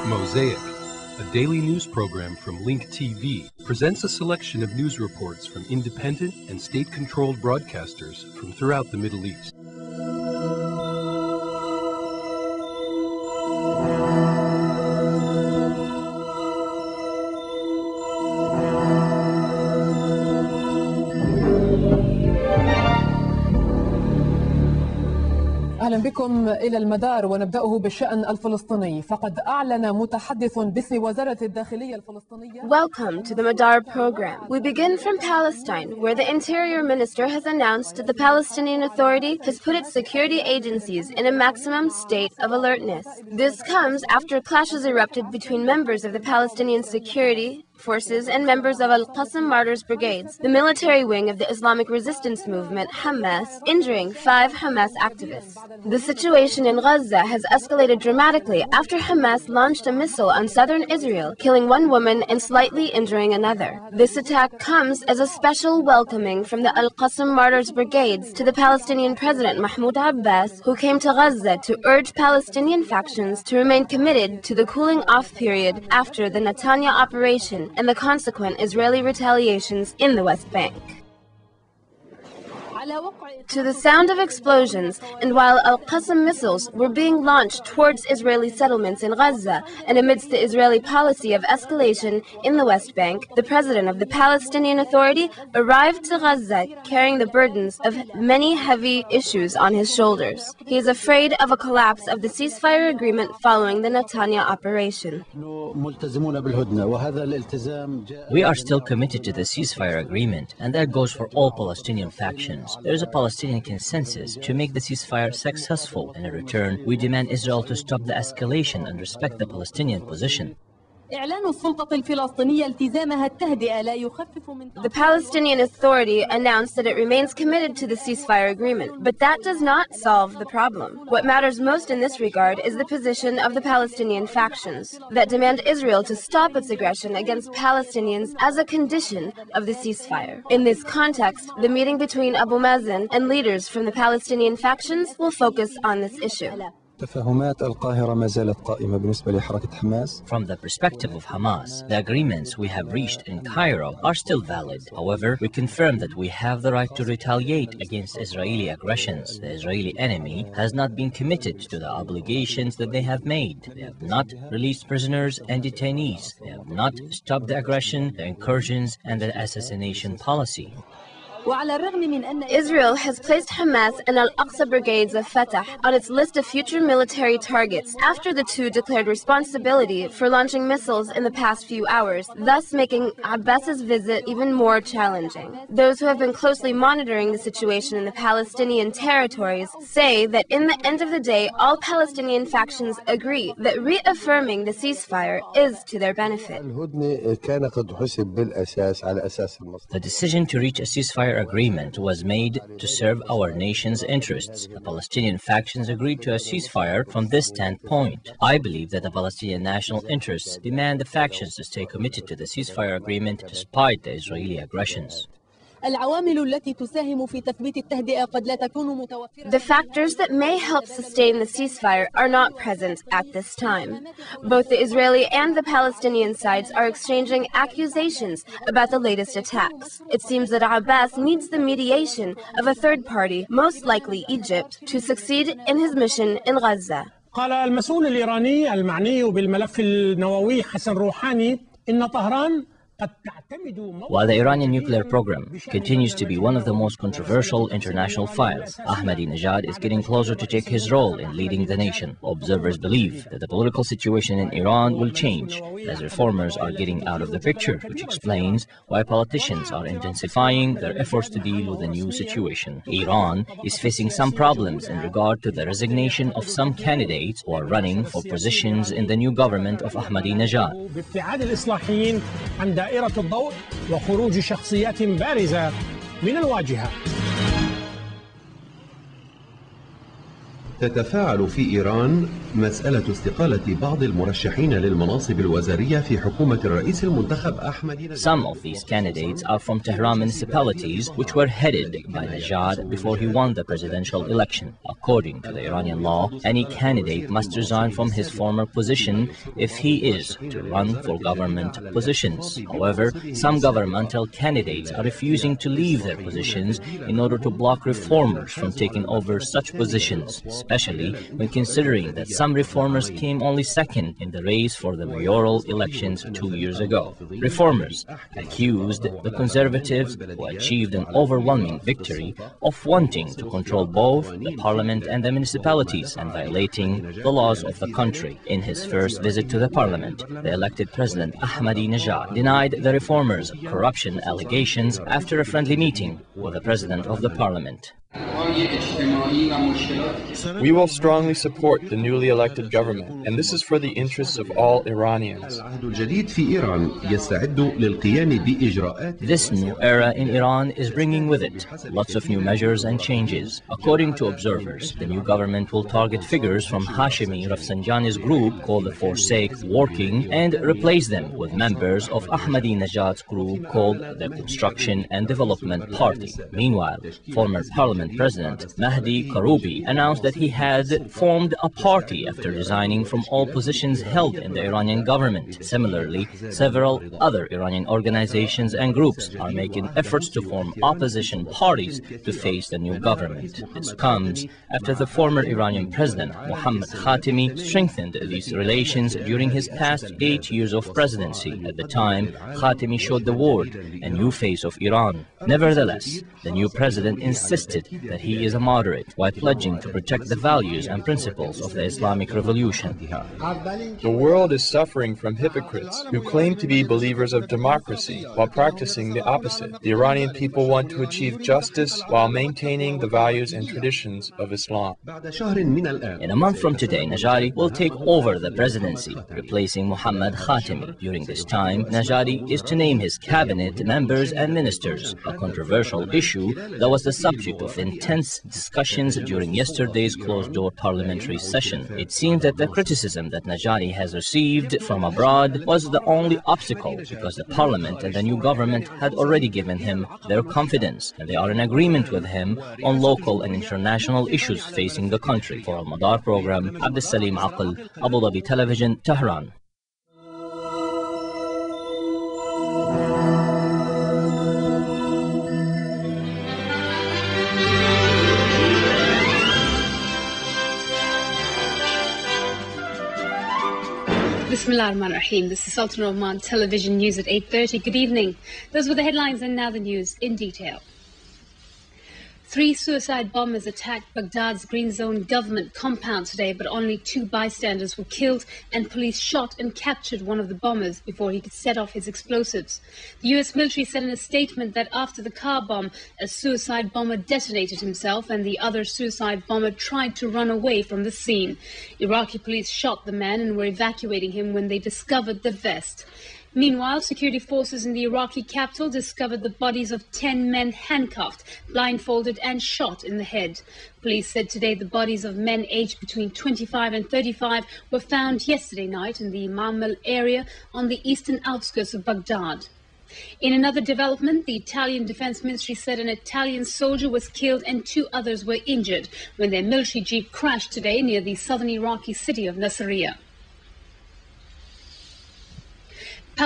Mosaic, a daily news program from Link TV, presents a selection of news reports from independent and state-controlled broadcasters from throughout the Middle East. أهلا بكم إلى المدار ونبدأه بالشأن الفلسطيني فقد أعلن متحدث باسم وزارة الداخلية الفلسطينية. Welcome to the Madar program. We begin from Palestine, where the Interior Minister has announced that the Palestinian Authority has put its security agencies in a maximum state of alertness. This comes after clashes erupted between members of the Palestinian Security Forces and members of Qassam Martyrs Brigades, the military wing of the Islamic resistance movement Hamas, injuring 5 Hamas activists. The situation in Gaza has escalated dramatically after Hamas launched a missile on southern Israel, killing 1 woman and slightly injuring another. This attack comes as a special welcoming from the Qassam Martyrs Brigades to the Palestinian President Mahmoud Abbas, who came to Gaza to urge Palestinian factions to remain committed to the cooling-off period after the Netanyahu operation and the consequent Israeli retaliations in the West Bank. To the sound of explosions, and while Al-Qassam missiles were being launched towards Israeli settlements in Gaza, and amidst the Israeli policy of escalation in the West Bank, the president of the Palestinian Authority arrived to Gaza carrying the burdens of many heavy issues on his shoulders. He is afraid of a collapse of the ceasefire agreement following the Netanyahu operation. We are still committed to the ceasefire agreement, and that goes for all Palestinian factions. There is a Palestinian consensus to make the ceasefire successful. In return, we demand Israel to stop the escalation and respect the Palestinian position. The Palestinian Authority announced that it remains committed to the ceasefire agreement, but that does not solve the problem. What matters most in this regard is the position of the Palestinian factions that demand Israel to stop its aggression against Palestinians as a condition of the ceasefire. In this context, the meeting between Abu Mazen and leaders from the Palestinian factions will focus on this issue. From the perspective of Hamas, the agreements we have reached in Cairo are still valid. However, we confirm that we have the right to retaliate against Israeli aggressions. The Israeli enemy has not been committed to the obligations that they have made. They have not released prisoners and detainees. They have not stopped the aggression, the incursions, and the assassination policy. Israel has placed Hamas and Al-Aqsa brigades of Fatah on its list of future military targets after the 2 declared responsibility for launching missiles in the past few hours, thus making Abbas's visit even more challenging. Those who have been closely monitoring the situation in the Palestinian territories say that in the end of the day, all Palestinian factions agree that reaffirming the ceasefire is to their benefit. The decision to reach a ceasefire agreement was made to serve our nation's interests. The Palestinian factions agreed to a ceasefire from this standpoint. I believe that the Palestinian national interests demand the factions to stay committed to the ceasefire agreement despite the Israeli aggressions. The factors that may help sustain the ceasefire are not present at this time. Both the Israeli and the Palestinian sides are exchanging accusations about the latest attacks. It seems that Abbas needs the mediation of a third party, most likely Egypt, to succeed in his mission in Gaza. قال المسؤول الإيراني المعني بالملف النووي حسن روحاني إن طهران While the Iranian nuclear program continues to be one of the most controversial international files, Ahmadinejad is getting closer to take his role in leading the nation. Observers believe that the political situation in Iran will change as reformers are getting out of the picture, which explains why politicians are intensifying their efforts to deal with the new situation. Iran is facing some problems in regard to the resignation of some candidates who are running for positions in the new government of Ahmadinejad. دائرة الضوء وخروج شخصيات بارزة من الواجهة. تتفاعل في إيران مسألة استقالة بعض المرشحين للمناصب الوزارية في حكومة الرئيس المنتخب أحمد نجاد. Some of these candidates are from Tehran municipalities which were headed by Najad before he won the presidential election. According to the Iranian law, any candidate must resign from his former position if he is to run for government positions. However, some governmental candidates are refusing to leave their positions in order to block reformers from taking over such positions, especially when considering that some reformers came only second in the race for the mayoral elections 2 years ago. Reformers accused the conservatives, who achieved an overwhelming victory, of wanting to control both the parliament and the municipalities and violating the laws of the country. In his first visit to the parliament, the elected president Ahmadinejad denied the reformers' corruption allegations after a friendly meeting with the president of the parliament. We will strongly support the newly elected government, and this is for the interests of all Iranians. This new era in Iran is bringing with it lots of new measures and changes. According to observers, the new government will target figures from Hashemi Rafsanjani's group called the Forsake Working and replace them with members of Ahmadinejad's group called the Construction and Development Party. Meanwhile, former Parliament President Mahdi Karoubi announced that he had formed a party after resigning from all positions held in the Iranian government. Similarly, several other Iranian organizations and groups are making efforts to form opposition parties to face the new government. This comes after the former Iranian president Mohammad Khatami strengthened these relations during his past 8 years of presidency. At the time, Khatami showed the world a new face of Iran. Nevertheless, the new president insisted that he is a moderate, while pledging to protect the values and principles of the Islamic Revolution. The world is suffering from hypocrites who claim to be believers of democracy while practicing the opposite. The Iranian people want to achieve justice while maintaining the values and traditions of Islam. In a month from today, Najadi will take over the presidency, replacing Mohammad Khatami. During this time, Najadi is to name his cabinet members and ministers, a controversial issue that was the subject of intense discussions during yesterday's closed-door parliamentary session. It seems that the criticism that Najadi has received from abroad was the only obstacle because the parliament and the new government had already given him their confidence and they are in agreement with him on local and international issues facing the country. For Al-Madar program, Abdul Salim Aql, Abu Dhabi Television, Tehran. Bismillah ar-Rahman ar-Rahim. This is Sultan Oman Television News at 8:30. Good evening. Those were the headlines and now the news in detail. 3 suicide bombers attacked Baghdad's Green Zone government compound today, but only 2 bystanders were killed and police shot and captured one of the bombers before he could set off his explosives. The US military said in a statement that after the car bomb, a suicide bomber detonated himself and the other suicide bomber tried to run away from the scene. Iraqi police shot the man and were evacuating him when they discovered the vest. Meanwhile, security forces in the Iraqi capital discovered the bodies of 10 men handcuffed, blindfolded and shot in the head. Police said today the bodies of men aged between 25 and 35 were found yesterday night in the Ma'mal area on the eastern outskirts of Baghdad. In another development, the Italian Defense Ministry said an Italian soldier was killed and 2 others were injured when their military jeep crashed today near the southern Iraqi city of Nasiriyah.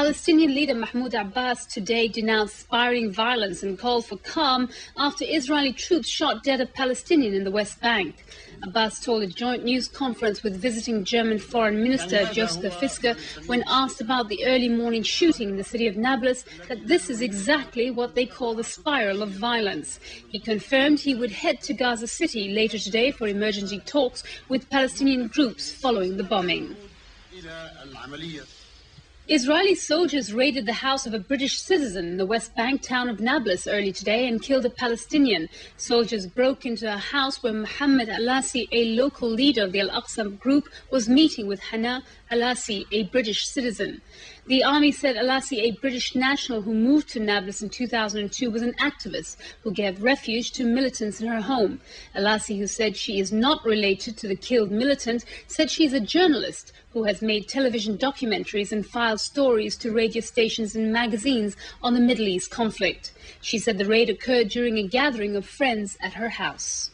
Palestinian leader Mahmoud Abbas today denounced spiraling violence and called for calm after Israeli troops shot dead a Palestinian in the West Bank. Abbas told a joint news conference with visiting German Foreign Minister Joseph Fisker when asked about the early morning shooting in the city of Nablus that this is exactly what they call the spiral of violence. He confirmed he would head to Gaza City later today for emergency talks with Palestinian groups following the bombing. Israeli soldiers raided the house of a British citizen in the West Bank town of Nablus early today and killed a Palestinian. Soldiers broke into a house where Mohammed Alassi, a local leader of the Al-Aqsa group, was meeting with Hana Alassi, a British citizen. The army said Alassi, a British national who moved to Nablus in 2002, was an activist who gave refuge to militants in her home. Alassi, who said she is not related to the killed militant, said she is a journalist who has made television documentaries and filed stories to radio stations and magazines on the Middle East conflict. She said the raid occurred during a gathering of friends at her house.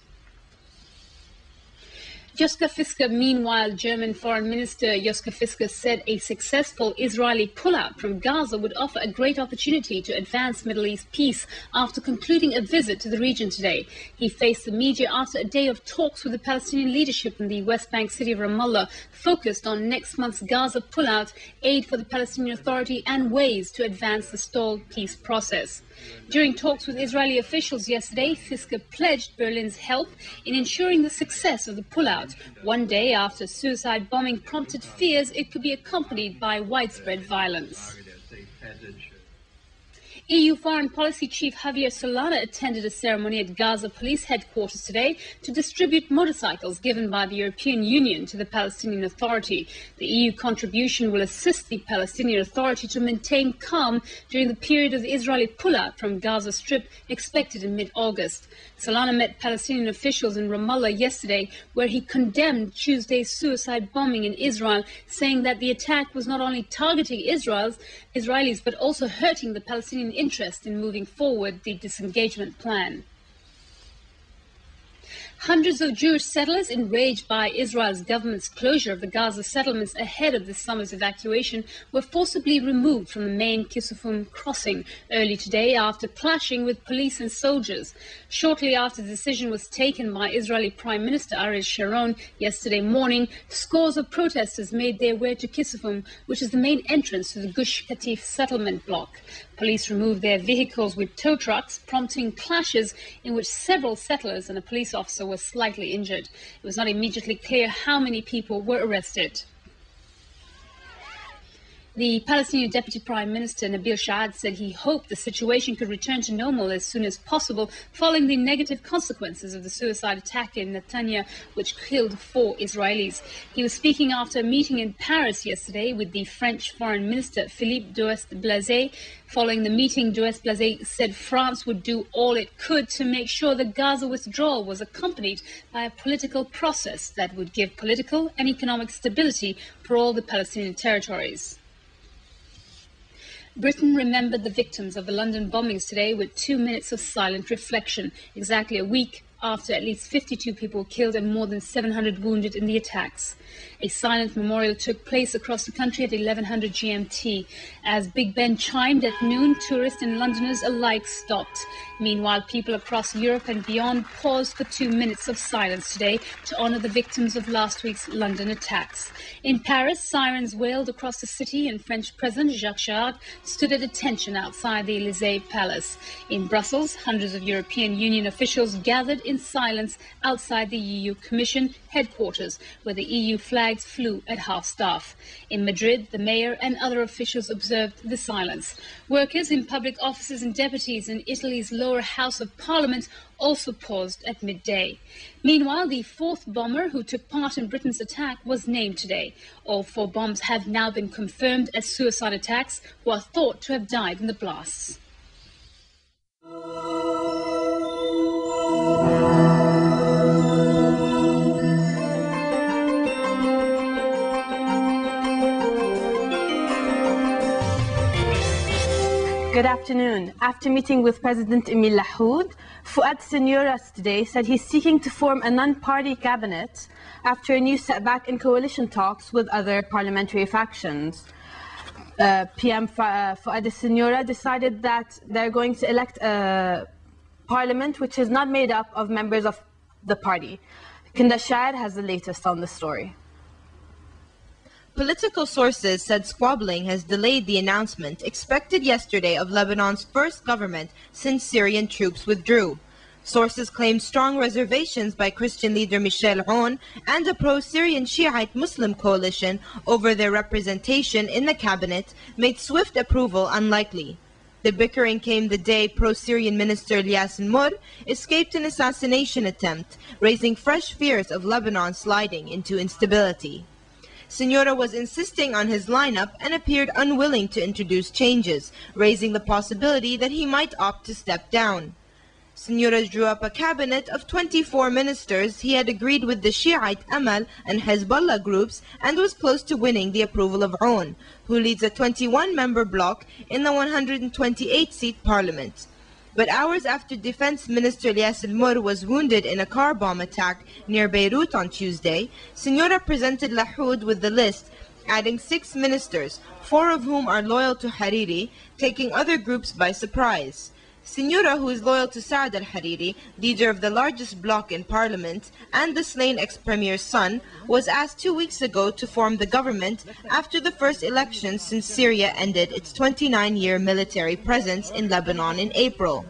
Joschka Fischer, meanwhile, German Foreign Minister Joschka Fischer said a successful Israeli pullout from Gaza would offer a great opportunity to advance Middle East peace after concluding a visit to the region today. He faced the media after a day of talks with the Palestinian leadership in the West Bank city of Ramallah, focused on next month's Gaza pullout, aid for the Palestinian Authority and ways to advance the stalled peace process. During talks with Israeli officials yesterday, Fischer pledged Berlin's help in ensuring the success of the pullout, one day after suicide bombing prompted fears it could be accompanied by widespread violence. EU Foreign Policy Chief Javier Solana attended a ceremony at Gaza police headquarters today to distribute motorcycles given by the European Union to the Palestinian Authority. The EU contribution will assist the Palestinian Authority to maintain calm during the period of the Israeli pullout from Gaza Strip expected in mid-August. Solana met Palestinian officials in Ramallah yesterday, where he condemned Tuesday's suicide bombing in Israel, saying that the attack was not only targeting Israelis but also hurting the Palestinian interest in moving forward the disengagement plan. Hundreds of Jewish settlers, enraged by Israel's government's closure of the Gaza settlements ahead of this summer's evacuation, were forcibly removed from the main Kisufum crossing early today after clashing with police and soldiers. Shortly after the decision was taken by Israeli Prime Minister Ariel Sharon yesterday morning, scores of protesters made their way to Kisufum, which is the main entrance to the Gush Katif settlement block. Police removed their vehicles with tow trucks, prompting clashes in which several settlers and a police officer were slightly injured. It was not immediately clear how many people were arrested. The Palestinian Deputy Prime Minister Nabil Shahad said he hoped the situation could return to normal as soon as possible following the negative consequences of the suicide attack in Netanya, which killed 4 Israelis. He was speaking after a meeting in Paris yesterday with the French Foreign Minister Philippe Douste-Blazy. Following the meeting, Douste-Blazy said France would do all it could to make sure the Gaza withdrawal was accompanied by a political process that would give political and economic stability for all the Palestinian territories. Britain remembered the victims of the London bombings today with 2 minutes of silent reflection, exactly a week after at least 52 people were killed and more than 700 wounded in the attacks. A silent memorial took place across the country at 1100 GMT. As Big Ben chimed at noon, tourists and Londoners alike stopped. Meanwhile, people across Europe and beyond paused for 2 minutes of silence today to honour the victims of last week's London attacks. In Paris, sirens wailed across the city and French President Jacques Chirac stood at attention outside the Élysée Palace. In Brussels, hundreds of European Union officials gathered in silence outside the EU Commission headquarters, where the EU flags flew at half-staff. In Madrid, the mayor and other officials observed the silence. Workers in public offices and deputies in Italy's lower house of parliament also paused at midday. Meanwhile, the 4th bomber who took part in Britain's attack was named today. All 4 bombs have now been confirmed as suicide attacks, who are thought to have died in the blasts. Good afternoon. After meeting with President Emil Lahoud, Fouad Senouras today said he's seeking to form a non-party cabinet after a new setback in coalition talks with other parliamentary factions. PM Fouad Senouras decided that they're going to elect a parliament which is not made up of members of the party. Kinda Shad has the latest on the story. Political sources said squabbling has delayed the announcement expected yesterday of Lebanon's first government since Syrian troops withdrew. Sources claimed strong reservations by Christian leader Michel Aoun and a pro-Syrian Shiite Muslim coalition over their representation in the cabinet made swift approval unlikely. The bickering came the day pro-Syrian minister Ilyas Mur escaped an assassination attempt, raising fresh fears of Lebanon sliding into instability. Signora was insisting on his lineup and appeared unwilling to introduce changes, raising the possibility that he might opt to step down. Signora drew up a cabinet of 24 ministers he had agreed with the Shiite Amal and Hezbollah groups and was close to winning the approval of Aoun, who leads a 21-member bloc in the 128-seat parliament. But hours after Defense Minister Ilyas al-Mur was wounded in a car bomb attack near Beirut on Tuesday, Signora presented Lahoud with the list, adding 6 ministers, 4 of whom are loyal to Hariri, taking other groups by surprise. Signora, who is loyal to Saad al-Hariri, leader of the largest bloc in parliament, and the slain ex-premier's son, was asked 2 weeks ago to form the government after the first election since Syria ended its 29-year military presence in Lebanon in April.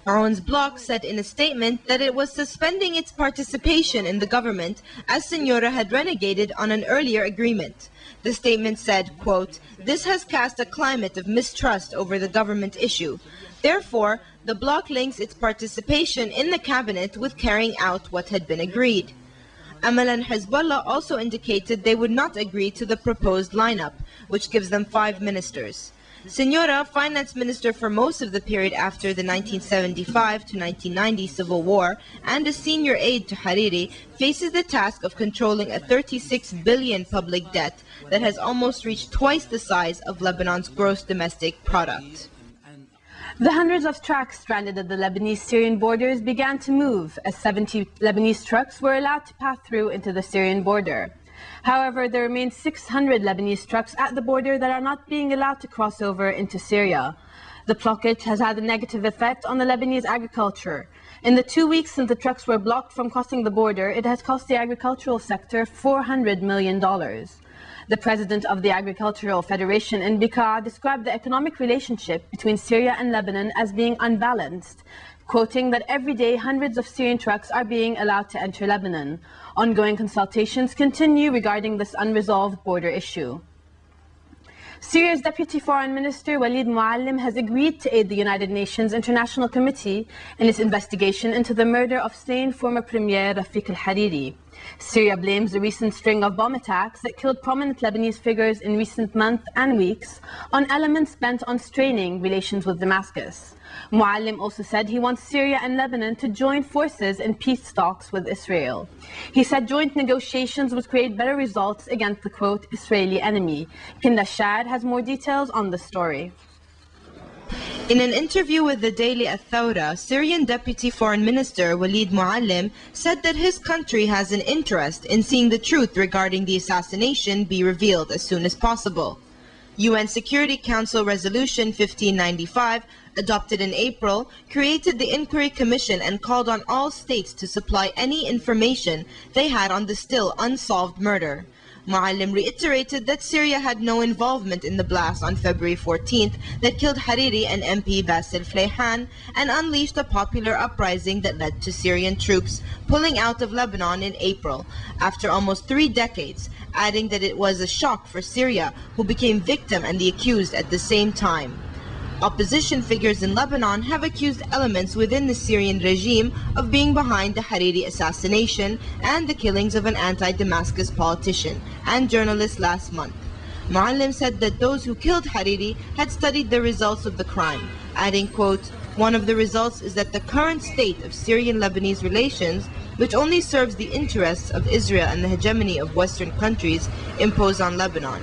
Aoun's bloc said in a statement that it was suspending its participation in the government as Signora had renegated on an earlier agreement. The statement said, quote, "This has cast a climate of mistrust over the government issue. Therefore, the bloc links its participation in the cabinet with carrying out what had been agreed." Amal and Hezbollah also indicated they would not agree to the proposed lineup, which gives them 5 ministers. Signora, finance minister for most of the period after the 1975 to 1990 civil war and a senior aide to Hariri, faces the task of controlling a 36 billion public debt that has almost reached twice the size of Lebanon's gross domestic product. The hundreds of trucks stranded at the Lebanese-Syrian borders began to move as 70 Lebanese trucks were allowed to pass through into the Syrian border. However, there remain 600 Lebanese trucks at the border that are not being allowed to cross over into Syria. The blockage has had a negative effect on the Lebanese agriculture. In the 2 weeks since the trucks were blocked from crossing the border, it has cost the agricultural sector $400 million. The president of the Agricultural Federation in Bekaa described the economic relationship between Syria and Lebanon as being unbalanced, quoting that every day hundreds of Syrian trucks are being allowed to enter Lebanon. Ongoing consultations continue regarding this unresolved border issue. Syria's Deputy Foreign Minister Walid Muallim has agreed to aid the United Nations International Committee in its investigation into the murder of slain former Premier Rafiq al-Hariri. Syria blames the recent string of bomb attacks that killed prominent Lebanese figures in recent months and weeks on elements bent on straining relations with Damascus. Muallim also said he wants Syria and Lebanon to join forces in peace talks with Israel. He said joint negotiations would create better results against the, quote, Israeli enemy. Kinda Shad has more details on the story. In an interview with the daily Al-Thawra, Syrian Deputy Foreign Minister Walid Muallim said that his country has an interest in seeing the truth regarding the assassination be revealed as soon as possible. UN Security Council Resolution 1595, adopted in April, created the Inquiry Commission and called on all states to supply any information they had on the still unsolved murder. Muallim reiterated that Syria had no involvement in the blast on February 14th that killed Hariri and MP Basil Fleihan and unleashed a popular uprising that led to Syrian troops pulling out of Lebanon in April after almost 3 decades, adding that it was a shock for Syria, who became victim and the accused at the same time. Opposition figures in Lebanon have accused elements within the Syrian regime of being behind the Hariri assassination and the killings of an anti-Damascus politician and journalist last month. Muallim said that those who killed Hariri had studied the results of the crime, adding, quote, "One of the results is that the current state of Syrian-Lebanese relations, which only serves the interests of Israel and the hegemony of Western countries, impose on Lebanon."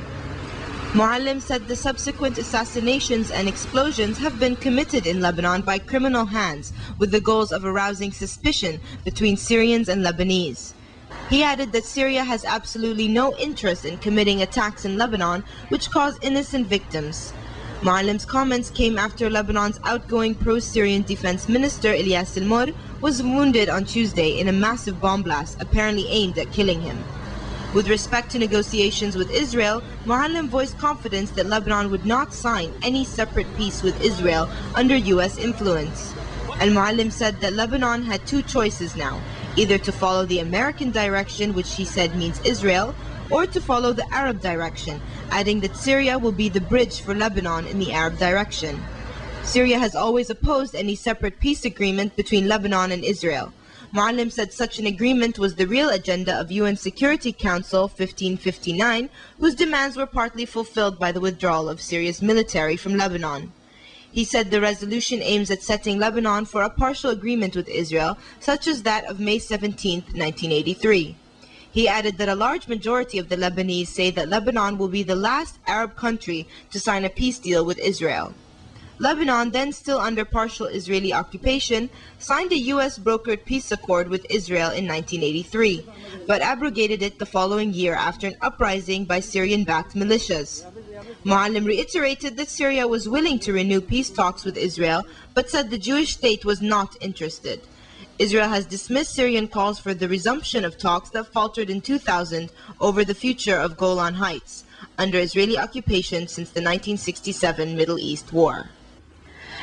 Muallim said the subsequent assassinations and explosions have been committed in Lebanon by criminal hands with the goals of arousing suspicion between Syrians and Lebanese. He added that Syria has absolutely no interest in committing attacks in Lebanon which cause innocent victims. Muallim's comments came after Lebanon's outgoing pro-Syrian defense minister Ilyas al-Mur was wounded on Tuesday in a massive bomb blast apparently aimed at killing him. With respect to negotiations with Israel, Muallim voiced confidence that Lebanon would not sign any separate peace with Israel under US influence. Al-Muallim said that Lebanon had 2 choices now, either to follow the American direction, which he said means Israel, or to follow the Arab direction, adding that Syria will be the bridge for Lebanon in the Arab direction. Syria has always opposed any separate peace agreement between Lebanon and Israel. Muallim said such an agreement was the real agenda of UN Security Council 1559, whose demands were partly fulfilled by the withdrawal of Syria's military from Lebanon. He said the resolution aims at setting Lebanon for a partial agreement with Israel, such as that of May 17, 1983. He added that a large majority of the Lebanese say that Lebanon will be the last Arab country to sign a peace deal with Israel. Lebanon, then still under partial Israeli occupation, signed a U.S.-brokered peace accord with Israel in 1983, but abrogated it the following year after an uprising by Syrian-backed militias. Muallim reiterated that Syria was willing to renew peace talks with Israel, but said the Jewish state was not interested. Israel has dismissed Syrian calls for the resumption of talks that faltered in 2000 over the future of Golan Heights, under Israeli occupation since the 1967 Middle East War.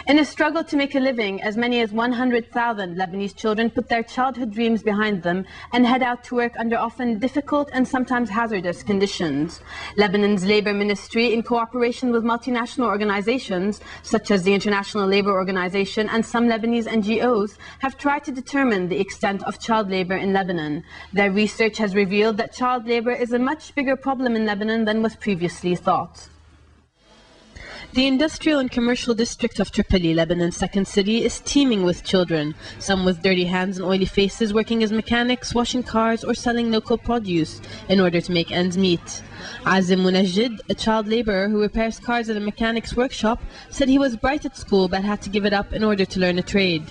In a struggle to make a living, as many as 100,000 Lebanese children put their childhood dreams behind them and head out to work under often difficult and sometimes hazardous conditions. Lebanon's Labor Ministry, in cooperation with multinational organizations such as the International Labour Organization and some Lebanese NGOs, have tried to determine the extent of child labor in Lebanon. Their research has revealed that child labor is a much bigger problem in Lebanon than was previously thought. The industrial and commercial district of Tripoli, Lebanon's second city, is teeming with children, some with dirty hands and oily faces, working as mechanics, washing cars, or selling local produce in order to make ends meet. Azim Munajid, a child laborer who repairs cars at a mechanic's workshop, said he was bright at school but had to give it up in order to learn a trade.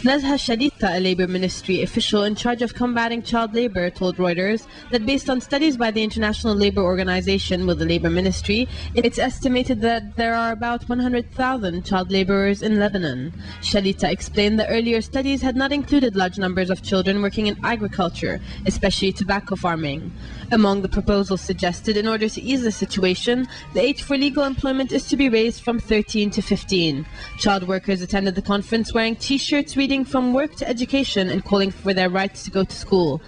Nazha Shadita, a Labour Ministry official in charge of combating child labour, told Reuters that based on studies by the International Labour Organization with the Labour Ministry, it's estimated that there are about 100,000 child labourers in Lebanon. Shadita explained that earlier studies had not included large numbers of children working in agriculture, especially tobacco farming. Among the proposals suggested in order to ease the situation, the age for legal employment is to be raised from 13 to 15. Child workers attended the conference wearing T-shirts reading "From Work to Education" and calling for their rights to go to school.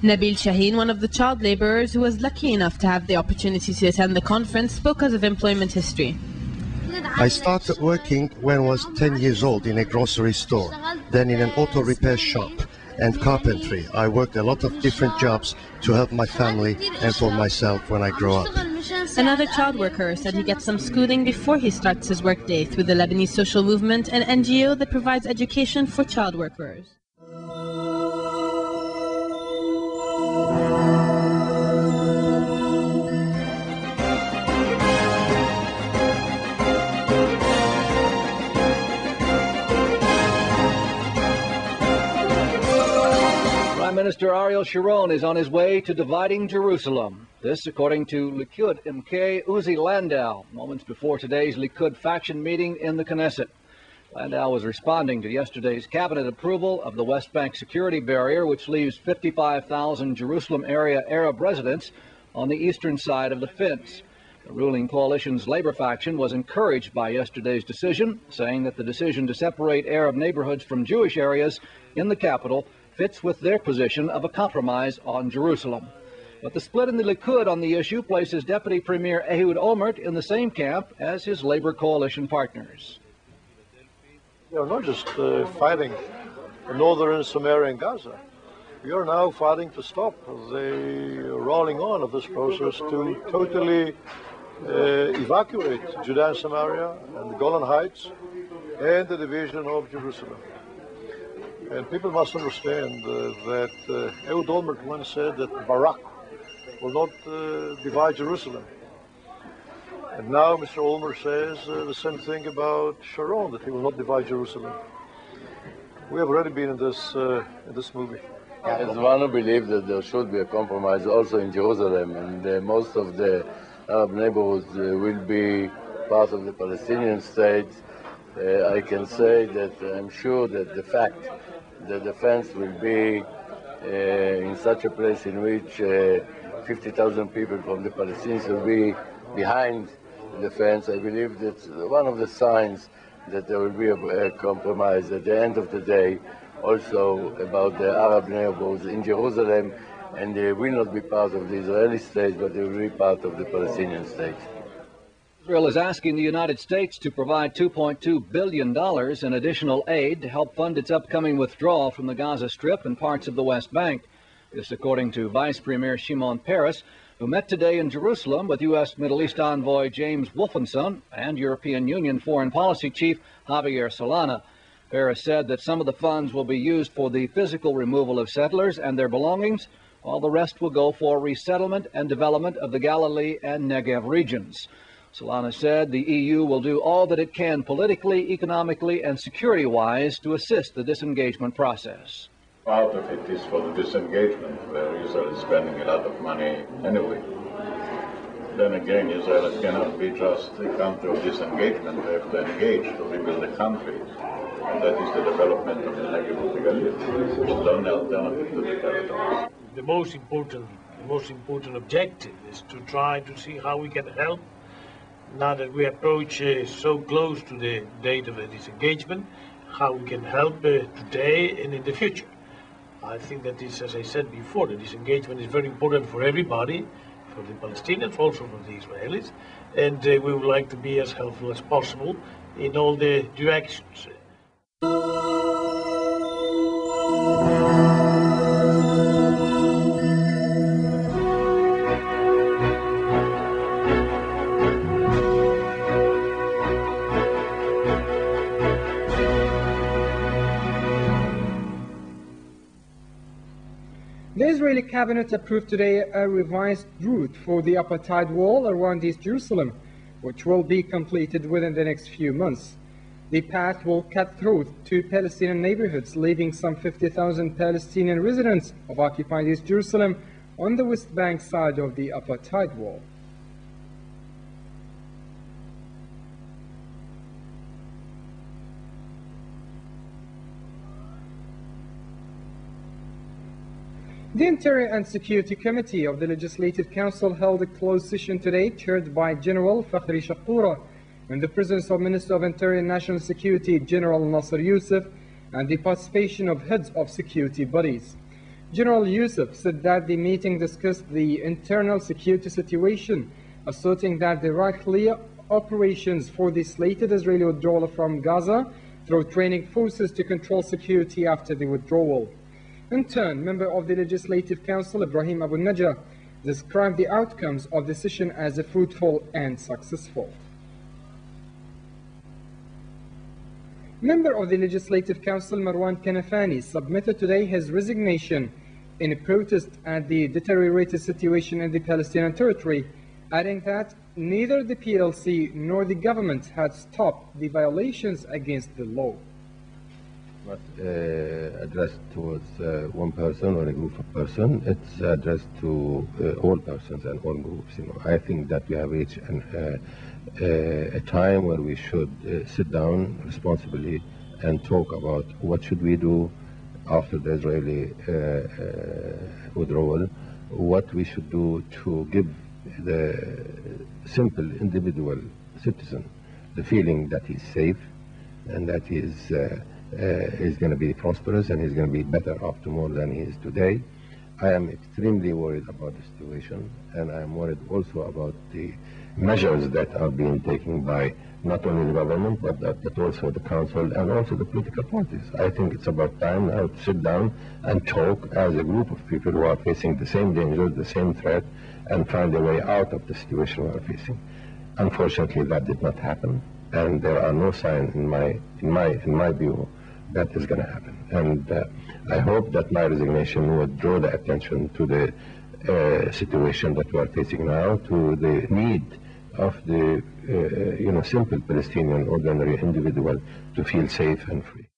Nabil Shaheen, one of the child laborers who was lucky enough to have the opportunity to attend the conference, spoke of employment history. I started working when I was 10 years old in a grocery store, then in an auto repair shop and carpentry. I worked a lot of different jobs to help my family and for myself when I grow up. Another child worker said he gets some schooling before he starts his workday through the Lebanese Social Movement, an NGO that provides education for child workers. Prime Minister Ariel Sharon is on his way to dividing Jerusalem. This, according to Likud MK Uzi Landau, moments before today's Likud faction meeting in the Knesset. Landau was responding to yesterday's cabinet approval of the West Bank security barrier, which leaves 55,000 Jerusalem area Arab residents on the eastern side of the fence. The ruling coalition's labor faction was encouraged by yesterday's decision, saying that the decision to separate Arab neighborhoods from Jewish areas in the capital fits with their position of a compromise on Jerusalem. But the split in the Likud on the issue places Deputy Premier Ehud Olmert in the same camp as his labor coalition partners. We are not just fighting the northern Samaria and Gaza. We are now fighting to stop the rolling on of this process to totally evacuate Judea and Samaria and the Golan Heights and the division of Jerusalem. And people must understand that Ehud Olmert once said that Barak will not divide Jerusalem. And now Mr. Olmert says the same thing about Sharon, that he will not divide Jerusalem. We have already been in this movie. As one who believes that there should be a compromise also in Jerusalem, and most of the Arab neighborhoods will be part of the Palestinian state, I can say that I'm sure that the fact that the fence will be in such a place in which 50,000 people from the Palestinians will be behind the fence, I believe that's one of the signs that there will be a compromise at the end of the day, also about the Arab neighborhoods in Jerusalem, and they will not be part of the Israeli state, but they will be part of the Palestinian state. Israel is asking the United States to provide $2.2 billion in additional aid to help fund its upcoming withdrawal from the Gaza Strip and parts of the West Bank. This according to Vice Premier Shimon Peres, who met today in Jerusalem with U.S. Middle East envoy James Wolfensohn and European Union Foreign Policy Chief Javier Solana. Peres said that some of the funds will be used for the physical removal of settlers and their belongings, while the rest will go for resettlement and development of the Galilee and Negev regions. Solana said the EU will do all that it can politically, economically, and security-wise to assist the disengagement process. Part of it is for the disengagement, where Israel is spending a lot of money anyway. Then again, Israel cannot be just a country of disengagement. They have to engage to rebuild the country. And that is the development of the Negev of the Galilee, which is the only alternative to the territory. The most important objective is to try to see how we can help now that we approach so close to the date of the disengagement, how we can help today and in the future. I think that this, as I said before, the disengagement is very important for everybody, for the Palestinians, also for the Israelis, and we would like to be as helpful as possible in all the directions. The Israeli cabinet approved today a revised route for the apartheid wall around East Jerusalem, which will be completed within the next few months. The path will cut through two Palestinian neighborhoods, leaving some 50,000 Palestinian residents of occupied East Jerusalem on the West Bank side of the apartheid wall. The Interior and Security Committee of the Legislative Council held a closed session today, chaired by General Fakhri Shakura, in the presence of Minister of Interior and National Security General Nasser Youssef, and the participation of heads of security bodies. General Youssef said that the meeting discussed the internal security situation, asserting that there are clear operations for the slated Israeli withdrawal from Gaza through training forces to control security after the withdrawal. In turn, member of the Legislative Council, Ibrahim Abu Najah, described the outcomes of the session as fruitful and successful. Member of the Legislative Council, Marwan Kanafani, submitted today his resignation in a protest at the deteriorated situation in the Palestinian territory, adding that neither the PLC nor the government had stopped the violations against the law. Not addressed towards one person or a group of persons. It's addressed to all persons and all groups. I think that we have reached a time where we should sit down responsibly and talk about what should we do after the Israeli withdrawal, what we should do to give the simple individual citizen the feeling that he's safe and that he's going to be prosperous and he's going to be better off tomorrow than he is today. I am extremely worried about the situation, and I am worried also about the measures that are being taken by not only the government but also the council and also the political parties. I think it's about time now to sit down and talk as a group of people who are facing the same danger, the same threat, and find a way out of the situation we are facing. Unfortunately, that did not happen, and there are no signs in my view that is going to happen. And I hope that my resignation would draw the attention to the situation that we are facing now, to the need of the simple Palestinian ordinary individual to feel safe and free.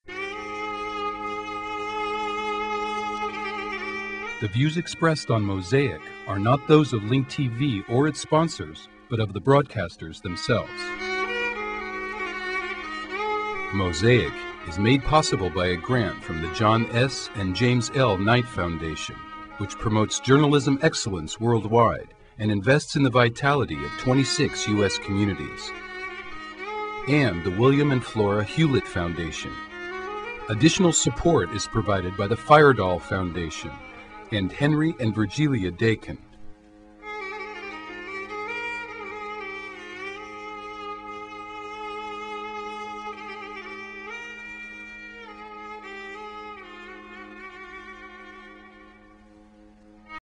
The views expressed on Mosaic are not those of Link TV or its sponsors, but of the broadcasters themselves. Mosaic is made possible by a grant from the John S. and James L. Knight Foundation, which promotes journalism excellence worldwide and invests in the vitality of 26 U.S. communities, and the William and Flora Hewlett Foundation. Additional support is provided by the Firedoll Foundation and Henry and Virgilia Dakin.